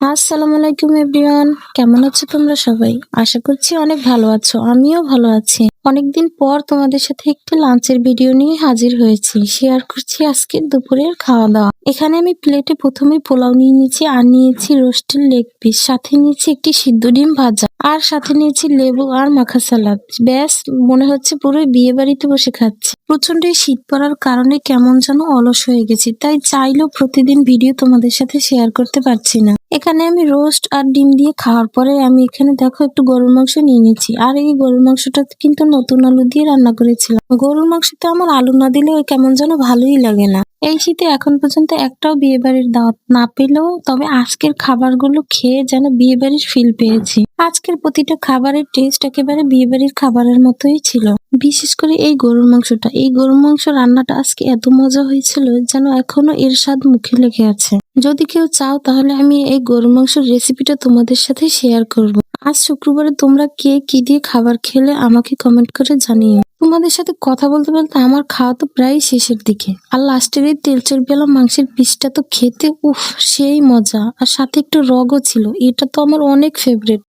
আসসালামু আলাইকুম এভরিওয়ান, কেমন আছো তোমরা সবাই? আশা করছি অনেক ভালো আছো। আমিও ভালো আছি। অনেকদিন পর তোমাদের সাথে একটি লাঞ্চের ভিডিও নিয়ে হাজির হয়েছি। শেয়ার করছি আজকের দুপুরের খাওয়া দাওয়া। এখানে আমি প্লেটে প্রথমে পোলাও নিয়ে নিয়েছি, আর নিয়েছি রোস্টেড লেগ পিস, সাথে নিয়েছি একটি সিদ্ধ ডিম ভাজা, আর সাথে নিয়েছি লেবু আর মাখা সালাদ। ব্যাস, মনে হচ্ছে পুরো বিয়ে বাড়িতে বসে খাচ্ছি। প্রচন্ড শীত পড়ার কারণে কেমন যেন অলস হয়ে গেছি, তাই চাইলেও প্রতিদিন ভিডিও তোমাদের সাথে শেয়ার করতে পারছি না। এখানে আমি রোস্ট আর ডিম দিয়ে খাওয়ার পরে আমি এখানে দেখো একটু গরুর মাংস নিয়ে নিচ্ছি। আর এই গরুর মাংসটা কিন্তু নতুন আলু দিয়ে রান্না করেছিলাম। গরুর মাংসতে আমার আলু না দিলে কেমন যেন ভালোই লাগে না। এই শীতে এখন পর্যন্ত একটাও বিয়ে বাড়ির দাওয়াত না পেলেও তবে আজকের খাবারগুলো খেয়ে যেন বিয়ে বাড়ির ফিল পেয়েছি। আজকের প্রতিটা খাবারের টেস্ট একেবারে বিয়ে বাড়ির খাবারের মতোই ছিল। বিশেষ করে এই গরুর মাংসটা, এই গরুর মাংস রান্নাটা আজকে এত মজা হয়েছিল যেন এখনো এর স্বাদ মুখে লেগে আছে। যদি কেউ চাও তাহলে আমি এই গরুর মাংসের রেসিপিটা তোমাদের সাথে শেয়ার করব। আজ শুক্রবারে তোমরা কে কি দিয়ে খাবার খেলে আমাকে কমেন্ট করে জানিও। তোমাদের সাথে কথা বলতে বলতে আমার খাওয়া তো প্রায় শেষের দিকে। আর লাস্টের এই তেল চর্বিওয়ালা মাংসের পিসটা তো খেতে সেই মজা, আর সাথে একটু রগও ছিল। এটা তো আমার অনেক ফেভারিট।